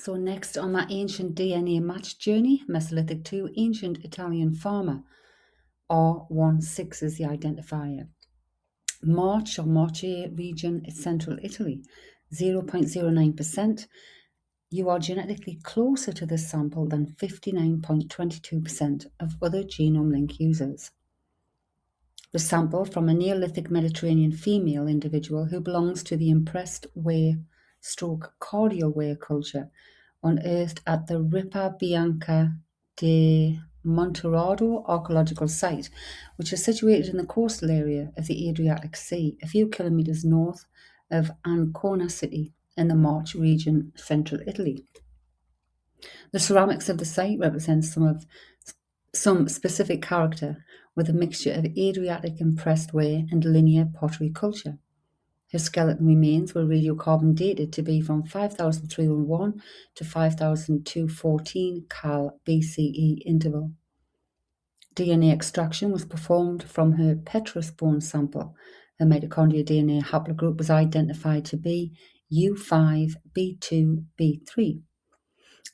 So next on my ancient DNA match journey, Mesolithic 2, ancient Italian farmer. R16 is the identifier. Marche or Marche region is central Italy, 0.09%. You are genetically closer to this sample than 59.22% of other genome link users. The sample from a Neolithic Mediterranean female individual who belongs to the impressed ware / cordial ware culture unearthed at the Rippa Bianca de Monterrado archaeological site, which is situated in the coastal area of the Adriatic Sea, a few kilometres north of Ancona city in the Marche region, central Italy. The ceramics of the site represent some specific character with a mixture of Adriatic impressed ware and linear pottery culture. Her skeleton remains were radiocarbon dated to be from 5301 to 5214 Cal BCE interval. DNA extraction was performed from her petrous bone sample. Her mitochondrial DNA haplogroup was identified to be U5B2B3.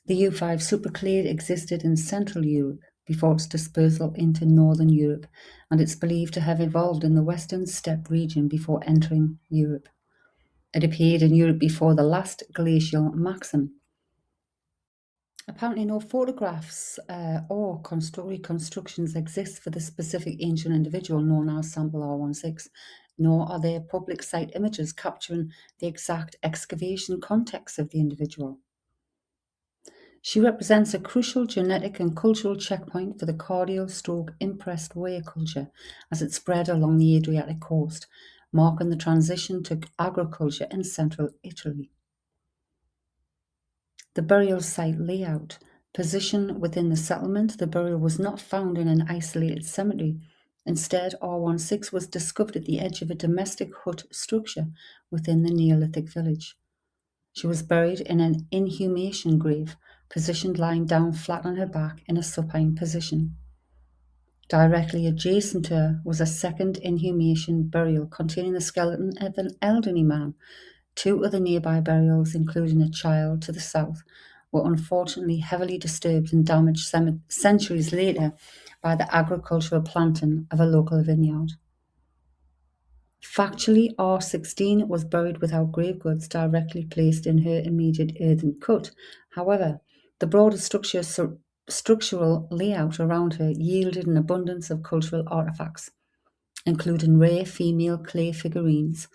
The U5 superclade existed in Central Europe before its dispersal into Northern Europe, and it's believed to have evolved in the Western Steppe region before entering Europe. It appeared in Europe before the last glacial maximum. Apparently no photographs or reconstructions exist for the specific ancient individual known as sample R16, nor are there public site images capturing the exact excavation context of the individual. She represents a crucial genetic and cultural checkpoint for the cordial / impressed ware culture as it spread along the Adriatic coast, marking the transition to agriculture in central Italy. The burial site layout. Position within the settlement, the burial was not found in an isolated cemetery. Instead, R16 was discovered at the edge of a domestic hut structure within the Neolithic village. She was buried in an inhumation grave, positioned lying down flat on her back in a supine position. Directly adjacent to her was a second inhumation burial containing the skeleton of an elderly man. Two other nearby burials, including a child to the south, were unfortunately heavily disturbed and damaged centuries later by the agricultural planting of a local vineyard. Factually, R16 was buried without grave goods directly placed in her immediate earthen cut. However, the broader structural layout around her yielded an abundance of cultural artifacts, including rare female clay figurines,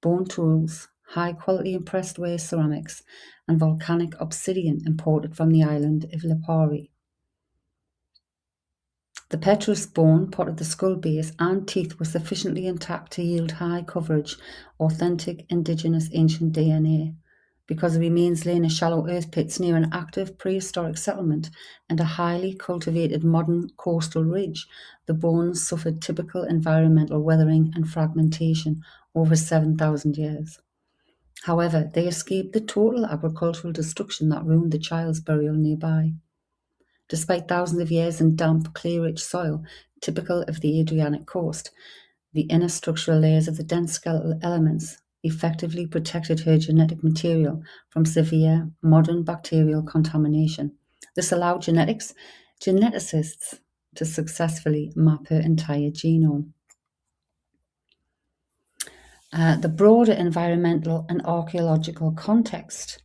bone tools, high-quality impressed ware ceramics, and volcanic obsidian imported from the island of Lipari. The petrous bone, part of the skull base, and teeth were sufficiently intact to yield high coverage, authentic indigenous ancient DNA. Because the remains lay in shallow earth pits near an active prehistoric settlement and a highly cultivated modern coastal ridge, the bones suffered typical environmental weathering and fragmentation over 7,000 years. However, they escaped the total agricultural destruction that ruined the child's burial nearby. Despite thousands of years in damp, clay-rich soil, typical of the Adriatic coast, the inner structural layers of the dense skeletal elements effectively protected her genetic material from severe modern bacterial contamination. This allowed geneticists to successfully map her entire genome. The broader environmental and archaeological context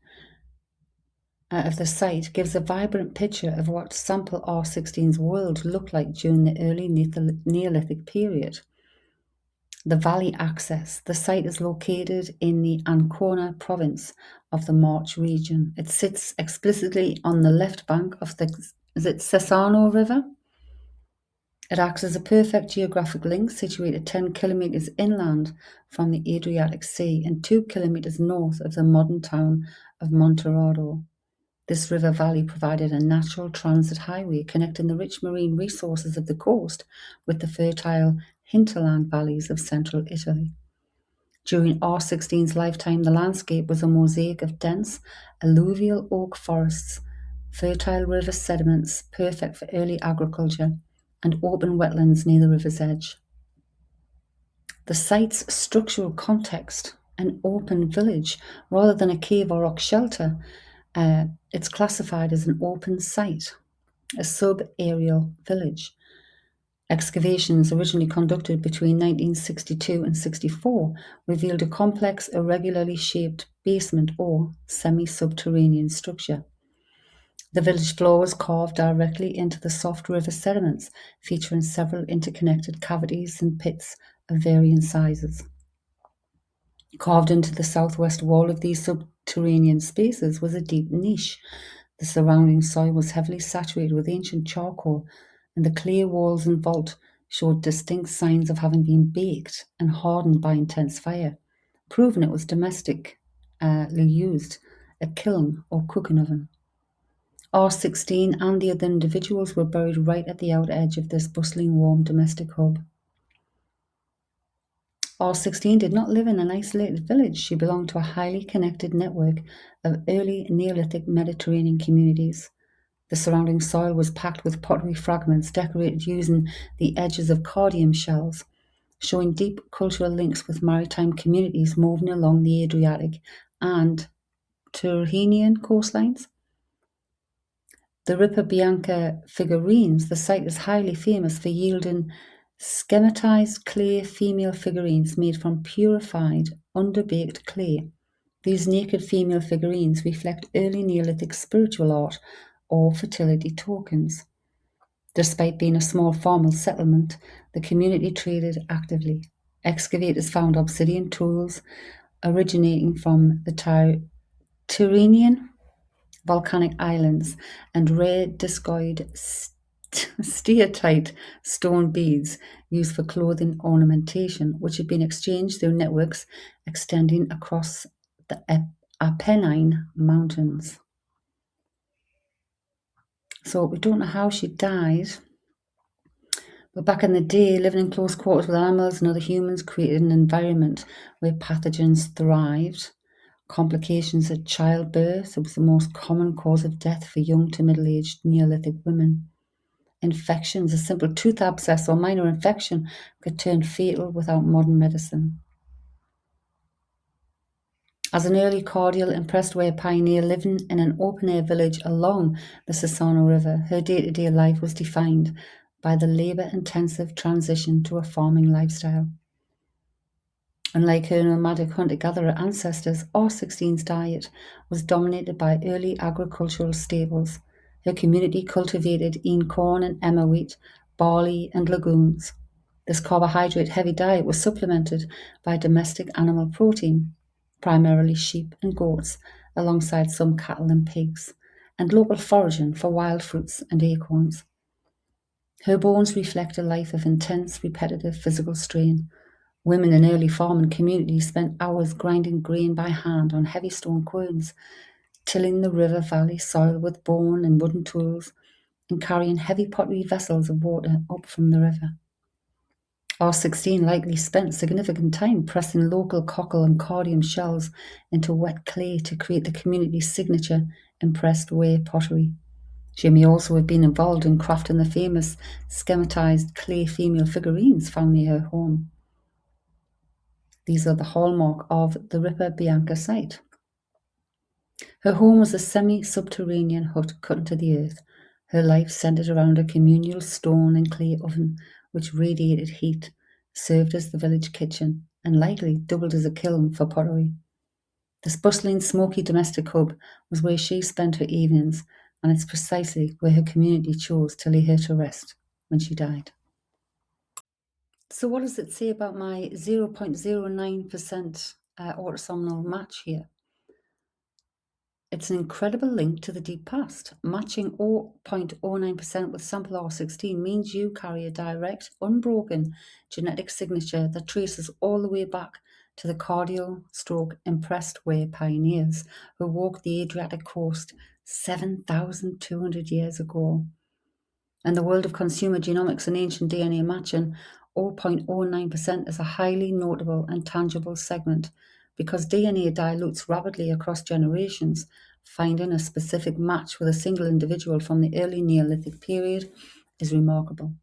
of the site gives a vibrant picture of what sample R16's world looked like during the early Neolithic period. The valley access. The site is located in the Ancona province of the Marche region. It sits explicitly on the left bank of the Cesano River. It acts as a perfect geographic link, situated 10 kilometres inland from the Adriatic Sea and 2 kilometres north of the modern town of Monterrado. This river valley provided a natural transit highway connecting the rich marine resources of the coast with the fertile hinterland valleys of central Italy. During R16's lifetime, the landscape was a mosaic of dense alluvial oak forests, fertile river sediments, perfect for early agriculture, and open wetlands near the river's edge. The site's structural context, an open village rather than a cave or rock shelter, It's classified as an open site, a sub-aerial village. Excavations originally conducted between 1962 and 64 revealed a complex, irregularly shaped basement or semi-subterranean structure. The village floor was carved directly into the soft river sediments, featuring several interconnected cavities and pits of varying sizes. Carved into the southwest wall of these subterranean spaces was a deep niche. The surrounding soil was heavily saturated with ancient charcoal, and the clay walls and vault showed distinct signs of having been baked and hardened by intense fire, proving it was domestically used, a kiln or cooking oven. R16 and the other individuals were buried right at the outer edge of this bustling, warm domestic hub. R16 did not live in an isolated village. She belonged to a highly connected network of early Neolithic Mediterranean communities. The surrounding soil was packed with pottery fragments decorated using the edges of cardium shells, showing deep cultural links with maritime communities moving along the Adriatic and Tyrrhenian coastlines. The Ripa Bianca figurines, the site is highly famous for yielding schematized clay female figurines made from purified, underbaked clay. These naked female figurines reflect early Neolithic spiritual art or fertility tokens. Despite being a small formal settlement, the community traded actively. Excavators found obsidian tools originating from the Tyrrhenian volcanic islands and rare discoid steatite stone beads used for clothing ornamentation, which had been exchanged through networks extending across the Apennine Mountains. So we don't know how she died, but back in the day, living in close quarters with animals and other humans created an environment where pathogens thrived. Complications at childbirth was the most common cause of death for young to middle-aged Neolithic women. Infections, a simple tooth abscess or minor infection, could turn fatal without modern medicine. As an early cordial and Prestway pioneer living in an open-air village along the Sassano River, her day-to-day life was defined by the labour-intensive transition to a farming lifestyle. Unlike her nomadic hunter-gatherer ancestors, R16's diet was dominated by early agricultural staples. Her community cultivated corn and emmer wheat, barley, and legumes. This carbohydrate-heavy diet was supplemented by domestic animal protein, primarily sheep and goats, alongside some cattle and pigs, and local foraging for wild fruits and acorns. Her bones reflect a life of intense, repetitive physical strain. Women in early farming communities spent hours grinding grain by hand on heavy stone querns, tilling the river valley soil with bone and wooden tools, and carrying heavy pottery vessels of water up from the river. R16 likely spent significant time pressing local cockle and cardium shells into wet clay to create the community's signature impressed way pottery. She may also have been involved in crafting the famous schematized clay female figurines found near her home. These are the hallmark of the Ripa Bianca site. Her home was a semi-subterranean hut cut into the earth. Her life centered around a communal stone and clay oven which radiated heat, served as the village kitchen, and likely doubled as a kiln for pottery. This bustling, smoky domestic hub was where she spent her evenings, and it's precisely where her community chose to lay her to rest when she died. So what does it say about my 0.09% autosomal match here? It's an incredible link to the deep past. Matching 0.09% with sample R16 means you carry a direct, unbroken genetic signature that traces all the way back to the cardial-impressed way pioneers who walked the Adriatic coast 7,200 years ago. In the world of consumer genomics and ancient DNA matching, 0.09% is a highly notable and tangible segment because DNA dilutes rapidly across generations. Finding a specific match with a single individual from the early Neolithic period is remarkable.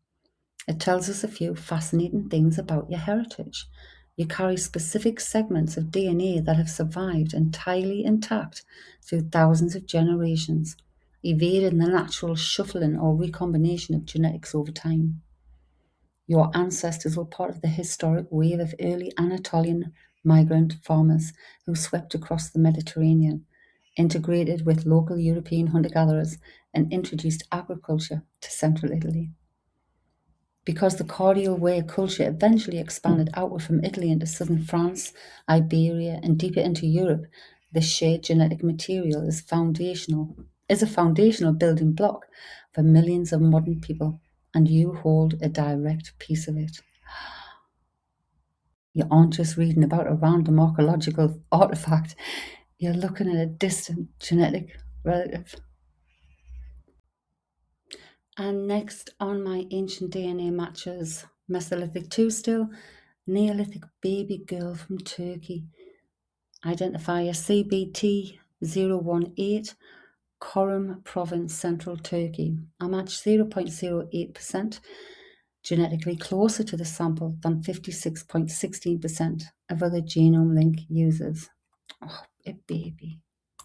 It tells us a few fascinating things about your heritage. You carry specific segments of DNA that have survived entirely intact through thousands of generations, evading the natural shuffling or recombination of genetics over time. Your ancestors were part of the historic wave of early Anatolian migrant farmers who swept across the Mediterranean, integrated with local European hunter-gatherers, and introduced agriculture to central Italy. Because the cordial way culture eventually expanded outward from Italy into southern France, Iberia, and deeper into Europe, the shared genetic material is a foundational building block for millions of modern people, and you hold a direct piece of it. You aren't just reading about a random archaeological artifact, you're looking at a distant genetic relative. And next on my ancient DNA matches, Mesolithic 2 still, Neolithic baby girl from Turkey, identifier CBT018, Korum Province, Central Turkey. I match 0.08%, genetically closer to the sample than 56.16% of other genome link users. Oh, a baby.